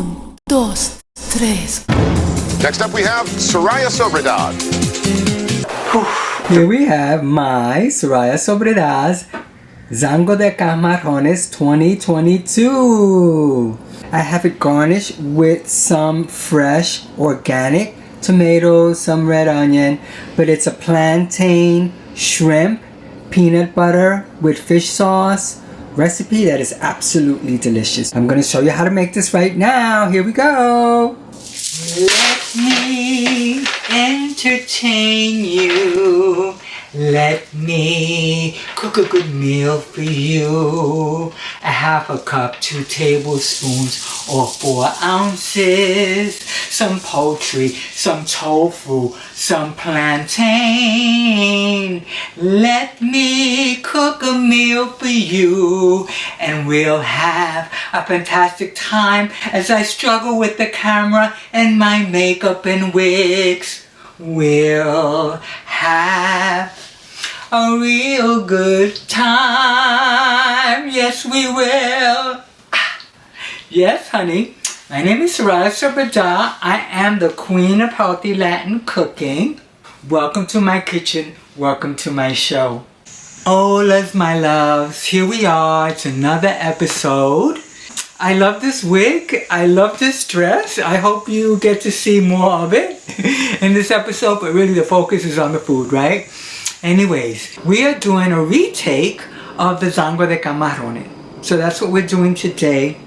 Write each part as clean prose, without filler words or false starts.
Un, dos, tres. Next up we have Soraya Sobredad. Here we have my Soraya Sobredad's Sango De Camarones 2022. I have it garnished with some fresh organic tomatoes, some red onion, but it's a plantain, shrimp, peanut butter with fish sauce recipe that is absolutely delicious. I'm gonna show you how to make this right now. Here we go. Let me entertain you. Let me cook a good meal for you. A half a cup, 2 tablespoons or 4 ounces. Some poultry, some tofu, some plantain. Let me cook a meal for you, and we'll have a fantastic time as I struggle with the camera and my makeup and wigs. We'll have a real good time. Yes, we will. Yes, honey. My name is Holas Sobredad. I am the queen of healthy Latin cooking. Welcome to my kitchen. Welcome to my show. Holas, my loves. Here we are. It's another episode. I love this wig. I love this dress. I hope you get to see more of it in this episode, but really the focus is on the food, right? Anyways, we are doing a retake of the Sango De Camaron. So that's what we're doing today.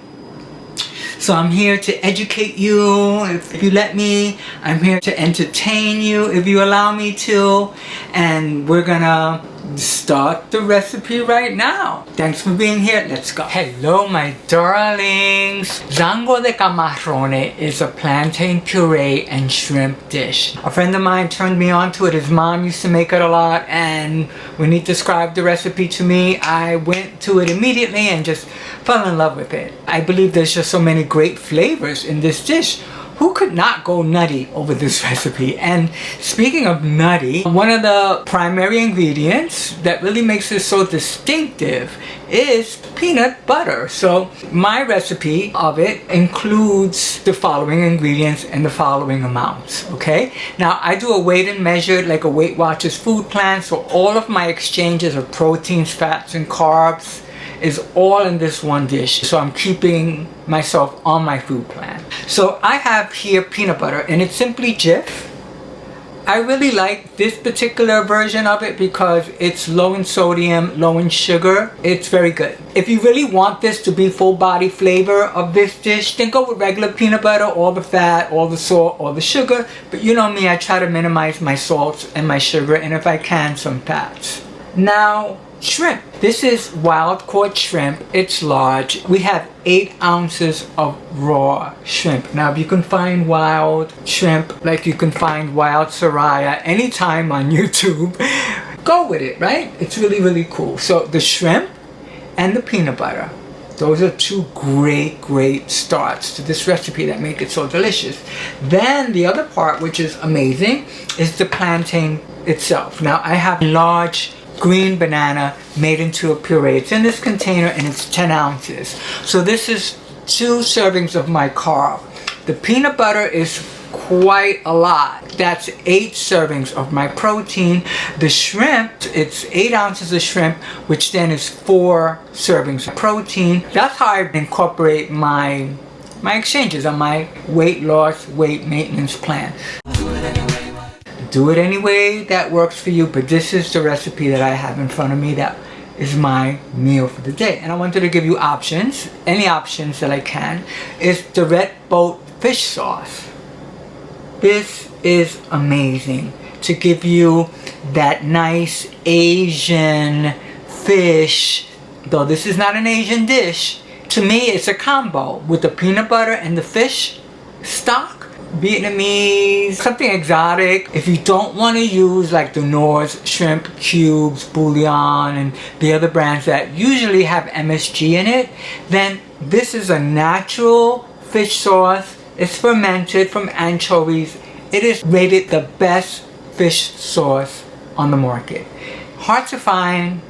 So I'm here to educate you, if you let me. I'm here to entertain you, if you allow me to. And we're gonna start the recipe right now. Thanks for being here. Let's go. Hello, my darlings. Sango de Camaron is a plantain puree and shrimp dish. A friend of mine turned me on to it. His mom used to make it a lot, and when he described the recipe to me, I went to it immediately and just fell in love with it. I believe there's just so many great flavors in this dish. Who could not go nutty over this recipe? And speaking of nutty, one of the primary ingredients that really makes this so distinctive is peanut butter. So my recipe of it includes the following ingredients and the following amounts, okay? Now I do a weighed and measured like a Weight Watchers food plan, so all of my exchanges of proteins, fats, and carbs is all in this one dish. So I'm keeping myself on my food plan. So I have here peanut butter, and it's simply Jif. I really like this particular version of it because it's low in sodium, low in sugar. It's very good. If you really want this to be full body flavor of this dish, then go with regular peanut butter, all the fat, all the salt, all the sugar. But you know me, I try to minimize my salts and my sugar, and if I can, some fats. Now, shrimp. This is wild caught shrimp. It's large. We have 8 ounces of raw shrimp. Now, if you can find wild shrimp, like you can find wild Soraya anytime on YouTube, go with it, right? It's really, really cool. So the shrimp and the peanut butter, those are 2 great starts to this recipe that make it so delicious. Then the other part, which is amazing, is the plantain itself. Now, I have large green banana made into a puree. It's in this container and it's 10 ounces. So this is 2 servings of my carb. The peanut butter is quite a lot. That's 8 servings of my protein. The shrimp, it's 8 ounces of shrimp, which then is 4 servings of protein. That's how I incorporate my exchanges on my weight loss, weight maintenance plan. Do it any way that works for you, but this is the recipe that I have in front of me that is my meal for the day. And I wanted to give you options, any options that I can. It's the red boat fish sauce. This is amazing to give you that nice Asian fish, though this is not an Asian dish. To me, it's a combo with the peanut butter and the fish stock. Vietnamese, something exotic. If you don't want to use like the Norse shrimp cubes, bouillon, and the other brands that usually have MSG in it, then this is a natural fish sauce. It's fermented from anchovies. It is rated the best fish sauce on the market. Hard to find,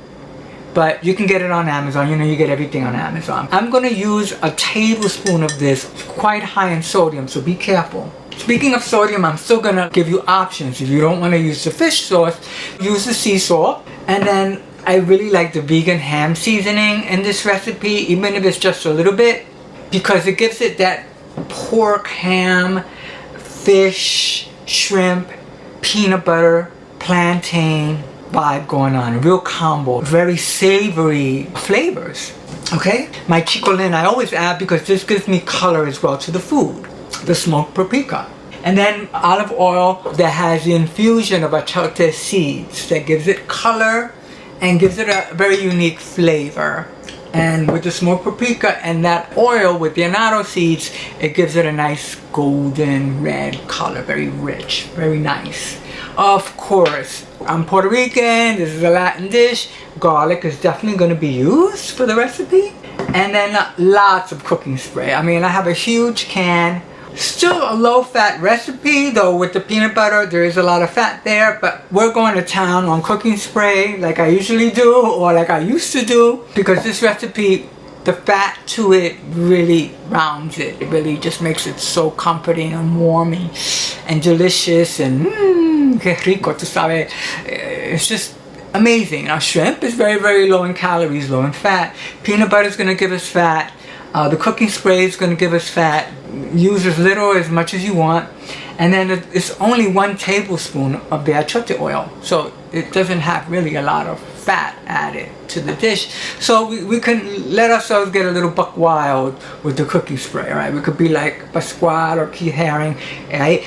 but you can get it on Amazon. You know, you get everything on Amazon. I'm gonna use a tablespoon of this. It's quite high in sodium, so be careful. Speaking of sodium, I'm still gonna give you options. If you don't wanna use the fish sauce, use the sea salt. And then I really like the vegan ham seasoning in this recipe, even if it's just a little bit, because it gives it that pork, ham, fish, shrimp, peanut butter, plantain vibe going on. A real combo. Very savory flavors. Okay? My chicolin I always add because this gives me color as well to the food. The smoked paprika. And then olive oil that has the infusion of achote seeds that gives it color and gives it a very unique flavor. And with the smoked paprika and that oil with the annatto seeds, it gives it a nice golden red color, very rich, very nice. Of course, I'm Puerto Rican, this is a Latin dish. Garlic is definitely going to be used for the recipe. And then lots of cooking spray. I mean, I have a huge can. Still a low-fat recipe, though with the peanut butter there is a lot of fat there, but we're going to town on cooking spray like I usually do, or like I used to do, because this recipe, the fat to it really rounds it. It really just makes it so comforting and warming and delicious and que rico, tu sabes. It's just amazing. Now shrimp is very, very low in calories, low in fat. Peanut butter is going to give us fat. The cooking spray is going to give us fat. Use as little or as much as you want. And then it's only 1 tablespoon of the achote oil. So it doesn't have really a lot of fat added to the dish. So we can let ourselves get a little buck wild with the cooking spray, right? We could be like Pascual or Key Herring, right?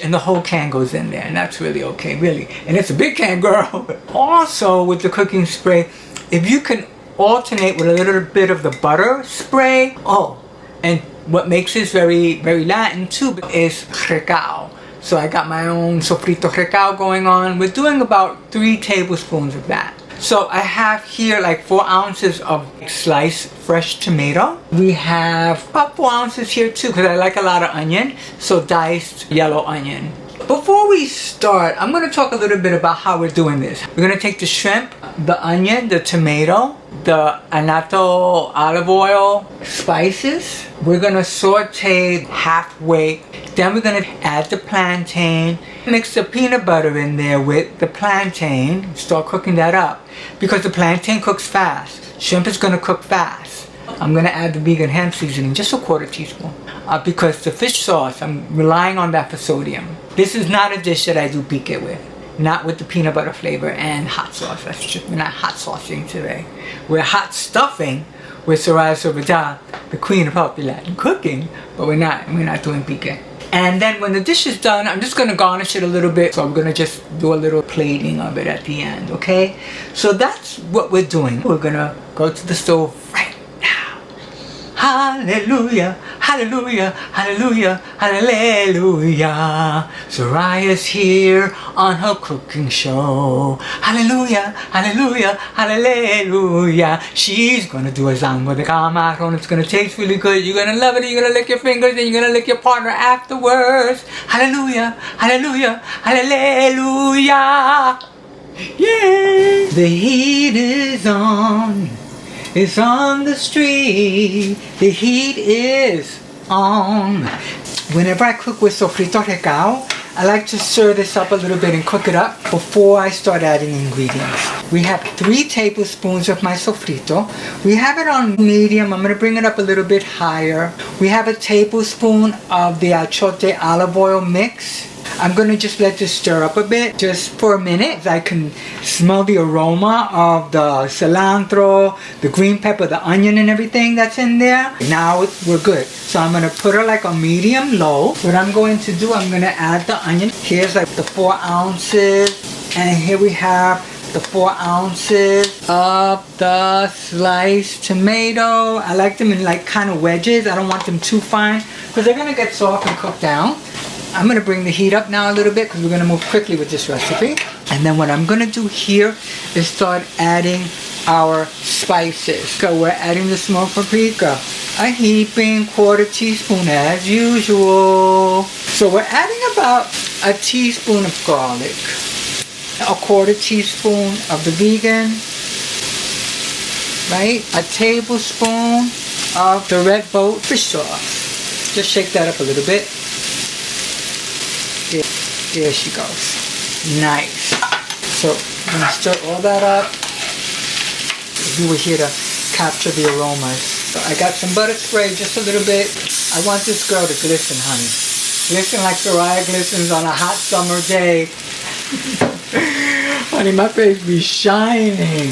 And the whole can goes in there. And that's really okay, really. And it's a big can, girl. Also, with the cooking spray, if you can alternate with a little bit of the butter spray. Oh, and what makes this very, very Latin too is recao. So I got my own sofrito recao going on. We're doing about 3 tablespoons of that. So I have here like 4 ounces of sliced fresh tomato. We have about 4 ounces here too, because I like a lot of onion. So diced yellow onion. Before we start, I'm going to talk a little bit about how we're doing this. We're going to take the shrimp, the onion, the tomato, the annatto olive oil, spices. We're going to saute halfway. Then we're going to add the plantain. Mix the peanut butter in there with the plantain. Start cooking that up. Because the plantain cooks fast. Shrimp is going to cook fast. I'm going to add the vegan ham seasoning, just a 1/4 teaspoon. Because the fish sauce, I'm relying on that for sodium. This is not a dish that I do pique with. Not with the peanut butter flavor and hot sauce. That's just, we're not hot saucing today. We're hot stuffing with Soraya Sobre Dad, the queen of healthy Latin cooking, but we're not doing pique. And then when the dish is done, I'm just gonna garnish it a little bit. So I'm gonna just do a little plating of it at the end, okay? So that's what we're doing. We're gonna go to the stove right now. Hallelujah, hallelujah, hallelujah, hallelujah. Soraya's here on her cooking show. Hallelujah, hallelujah, hallelujah. She's gonna do a Sango De Camaron. It's gonna taste really good. You're gonna love it. You're gonna lick your fingers and you're gonna lick your partner afterwards. Hallelujah, hallelujah, hallelujah. Yay! The heat is on. It's on the street. The heat is on. Whenever I cook with sofrito recao, I like to stir this up a little bit and cook it up before I start adding ingredients. We have 3 tablespoons of my sofrito. We have it on medium. I'm going to bring it up a little bit higher. We have a tablespoon of the achote olive oil mix. I'm going to just let this stir up a bit, just for a minute. I can smell the aroma of the cilantro, the green pepper, the onion and everything that's in there. Now we're good. So I'm going to put her like a medium low. What I'm going to do, I'm going to add the onion. Here's like the 4 ounces. And here we have the 4 ounces of the sliced tomato. I like them in like kind of wedges. I don't want them too fine because they're going to get soft and cooked down. I'm going to bring the heat up now a little bit because we're going to move quickly with this recipe. And then what I'm going to do here is start adding our spices. So we're adding the smoked paprika, a heaping 1/4 teaspoon as usual. So we're adding about a teaspoon of garlic, a 1/4 teaspoon of the vegan, right? A tablespoon of the red boat fish sauce. Just shake that up a little bit. There she goes. Nice. So I'm gonna stir all that up. You were here to capture the aromas. So I got some butter spray, just a little bit. I want this girl to glisten, honey. Glisten like Soraya glistens on a hot summer day. Honey, my face be shining.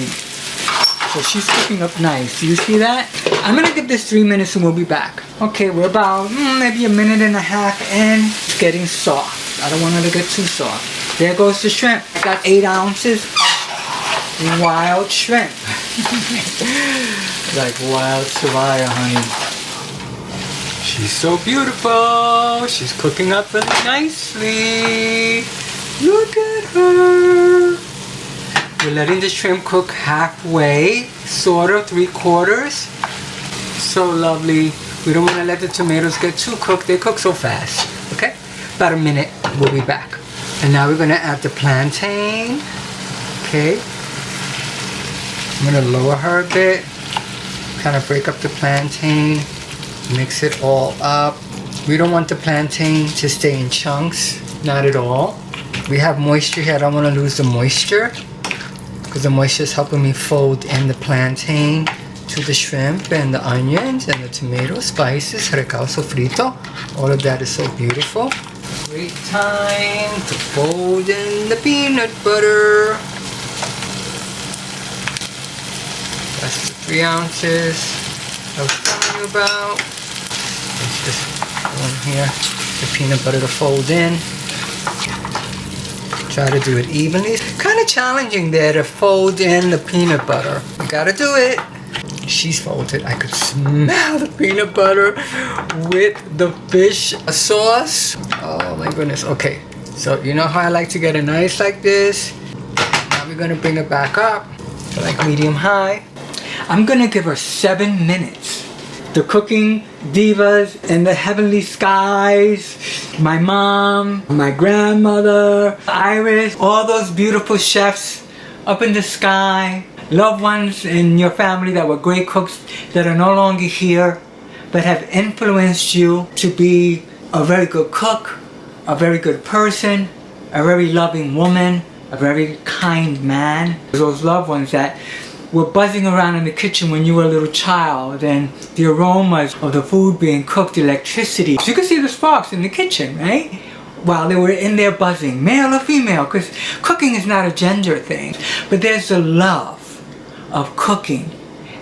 So she's cooking up nice. Do you see that? I'm gonna give this 3 minutes and we'll be back. Okay, we're about maybe a minute and a half in. It's getting soft. I don't want her to get too soft. There goes the shrimp. I got 8 ounces of wild shrimp. Like wild Soraya, honey. She's so beautiful. She's cooking up really nicely. Look at her. We're letting the shrimp cook halfway, sort of, 3/4. So lovely. We don't want to let the tomatoes get too cooked. They cook so fast. Okay? About a minute. We'll be back. And now we're going to add the plantain. Okay? I'm going to lower her a bit. Kind of break up the plantain. Mix it all up. We don't want the plantain to stay in chunks. Not at all. We have moisture here. I don't want to lose the moisture, because the moisture is helping me fold in the plantain to the shrimp and the onions and the tomato spices, recao sofrito. All of that is so beautiful. Great time to fold in the peanut butter. That's the 3 ounces I was telling you about. Let's just go in here, the peanut butter to fold in. Try to do it evenly. It's kind of challenging there to fold in the peanut butter. You gotta do it. She's folded. I could smell the peanut butter with the fish sauce. Oh my goodness. Okay, so you know how I like to get it nice like this. Now we're gonna bring it back up to like medium high. I'm gonna give her 7 minutes. The cooking divas in the heavenly skies, my mom, my grandmother, Iris, all those beautiful chefs up in the sky, loved ones in your family that were great cooks that are no longer here, but have influenced you to be a very good cook, a very good person, a very loving woman, a very kind man. Those loved ones that were buzzing around in the kitchen when you were a little child, and the aromas of the food being cooked, the electricity. So you could see the sparks in the kitchen, right? While they were in there buzzing, male or female, because cooking is not a gender thing. But there's the love of cooking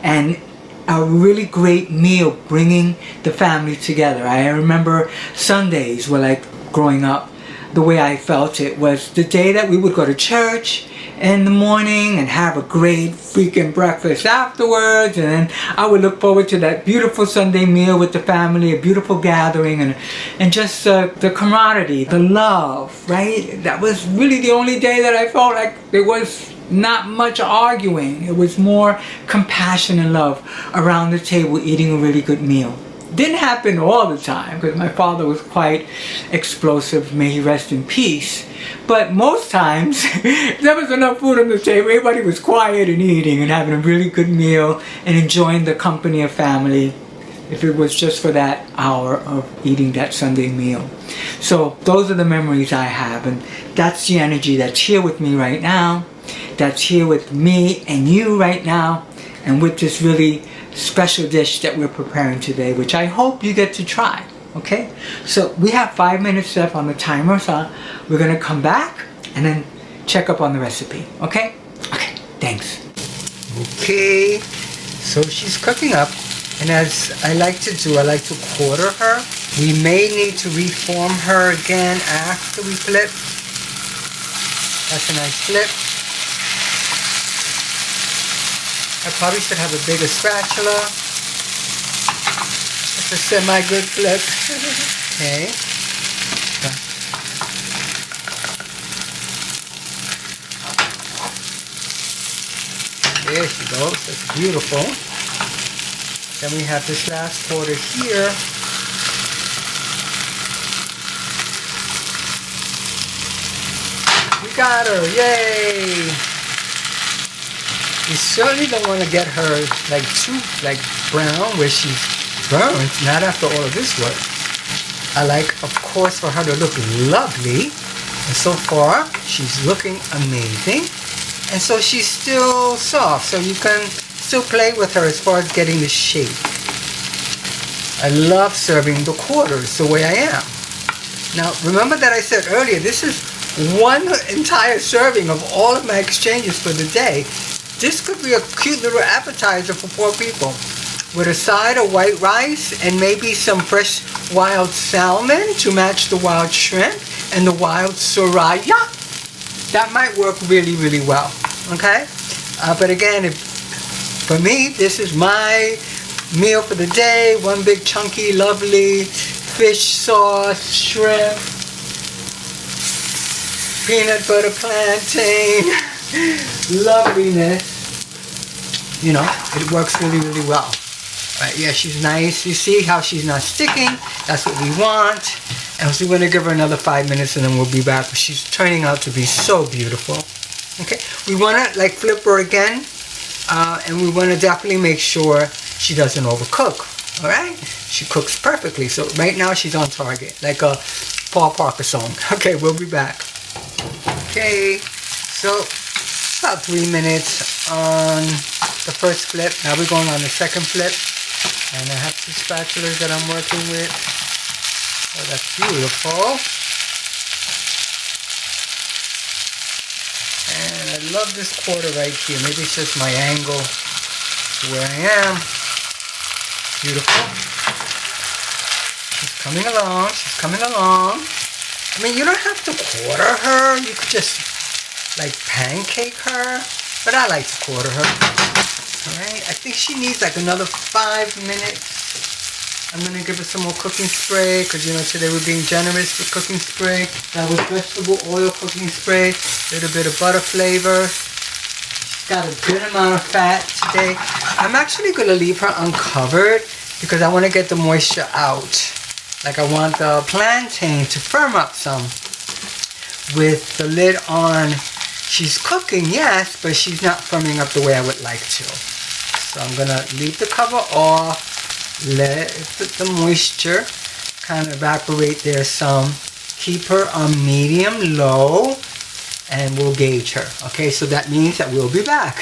and a really great meal bringing the family together. I remember Sundays were like, growing up, the way I felt it was the day that we would go to church in the morning and have a great freaking breakfast afterwards, and then I would look forward to that beautiful Sunday meal with the family, a beautiful gathering, and just the camaraderie, the love, right? That was really the only day that I felt like there was not much arguing. It was more compassion and love around the table eating a really good meal. Didn't happen all the time, because my father was quite explosive, may he rest in peace. But most times, there was enough food on the table, everybody was quiet and eating and having a really good meal and enjoying the company of family, if it was just for that hour of eating that Sunday meal. So those are the memories I have, and that's the energy that's here with me right now, that's here with me and you right now, and with this really special dish that we're preparing today, which I hope you get to try. Okay, so we have 5 minutes left on the timer, so we're gonna come back and then check up on the recipe. Okay, thanks. Okay, so she's cooking up, and as I like to do, I like to quarter her. We may need to reform her again after we flip. That's a nice flip. I probably should have a bigger spatula. It's a semi-good flip. Okay. There she goes. That's beautiful. Then we have this last quarter here. We got her. Yay! You certainly don't want to get her like too like brown where she's burnt, not after all of this work. I like, of course, for her to look lovely. And so far, she's looking amazing. And so she's still soft, so you can still play with her as far as getting the shape. I love serving the quarters the way I am. Now, remember that I said earlier, this is one entire serving of all of my exchanges for the day. This could be a cute little appetizer for 4 people. With a side of white rice and maybe some fresh wild salmon to match the wild shrimp and the wild soraya. That might work really, really well. Okay? But again, for me, this is my meal for the day. One big chunky, lovely fish sauce, shrimp, peanut butter plantain, loveliness. You know, it works really, really well. Right, yeah, she's nice. You see how she's not sticking? That's what we want. And so we're going to give her another 5 minutes and then we'll be back. She's turning out to be so beautiful. Okay, we want to like flip her again. And we want to definitely make sure she doesn't overcook. Alright? She cooks perfectly. So right now she's on target. Like a Paul Parker song. Okay, we'll be back. Okay, so about 3 minutes on the first flip. Now we're going on the second flip. And I have 2 spatulas that I'm working with. Oh, that's beautiful. And I love this quarter right here. Maybe it's just my angle to where I am. Beautiful. She's coming along. She's coming along. I mean, you don't have to quarter her. You could just like pancake her. But I like to quarter her. Alright, I think she needs like another 5 minutes. I'm going to give her some more cooking spray because, you know, today we're being generous with cooking spray. That was vegetable oil cooking spray. A little bit of butter flavor. She's got a good amount of fat today. I'm actually going to leave her uncovered because I want to get the moisture out. Like I want the plantain to firm up some. With the lid on, she's cooking, yes, but she's not firming up the way I would like to. So I'm going to leave the cover off. Let the moisture kind of evaporate there some. Keep her on medium low and we'll gauge her. Okay, so that means that we'll be back.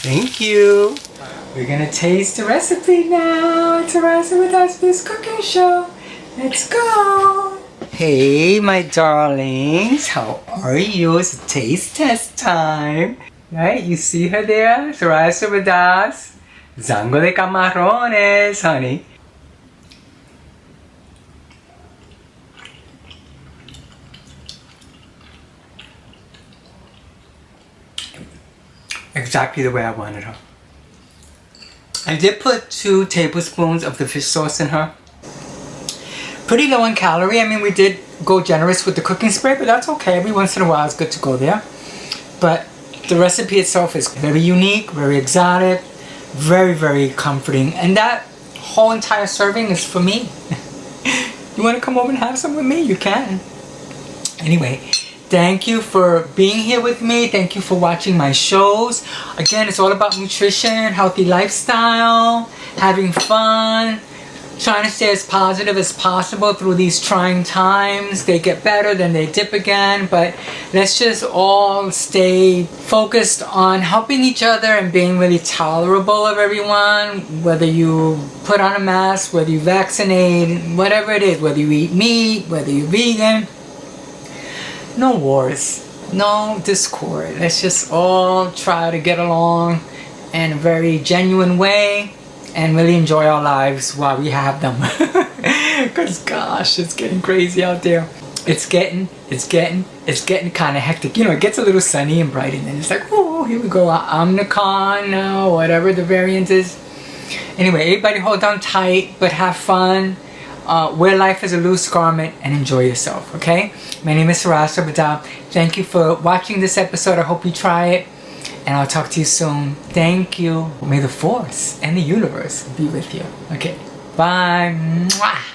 Thank you. We're gonna taste the recipe now. It's a recipe with us for this cooking show. Let's go. Hey my darlings, how are you? It's a taste test time. Right, you see her there? Soraya Sobriedad's Sango De Camarones, honey. Exactly the way I wanted her. I did put 2 tablespoons of the fish sauce in her. Pretty low in calorie. I mean, we did go generous with the cooking spray, but that's okay. Every once in a while it's good to go there. But the recipe itself is very unique, very exotic, very, very comforting. And that whole entire serving is for me. You want to come over and have some with me? You can. Anyway, thank you for being here with me. Thank you for watching my shows. Again, it's all about nutrition, healthy lifestyle, having fun, trying to stay as positive as possible through these trying times. They get better, then they dip again, but let's just all stay focused on helping each other and being really tolerable of everyone, whether you put on a mask, whether you vaccinate, whatever it is, whether you eat meat, whether you're vegan. No wars, no discord. Let's just all try to get along in a very genuine way and really enjoy our lives while we have them. Because gosh, it's getting crazy out there. It's getting kind of hectic. You know, it gets a little sunny and bright and then it's like, oh, here we go, Omicron now, whatever the variant is. Anyway, everybody hold on tight, but have fun. Wear life as a loose garment and enjoy yourself, okay? My name is Soraya Sobriedad. Thank you for watching this episode. I hope you try it. And I'll talk to you soon. Thank you. May the force and the universe be with you. Okay. Bye. Mwah.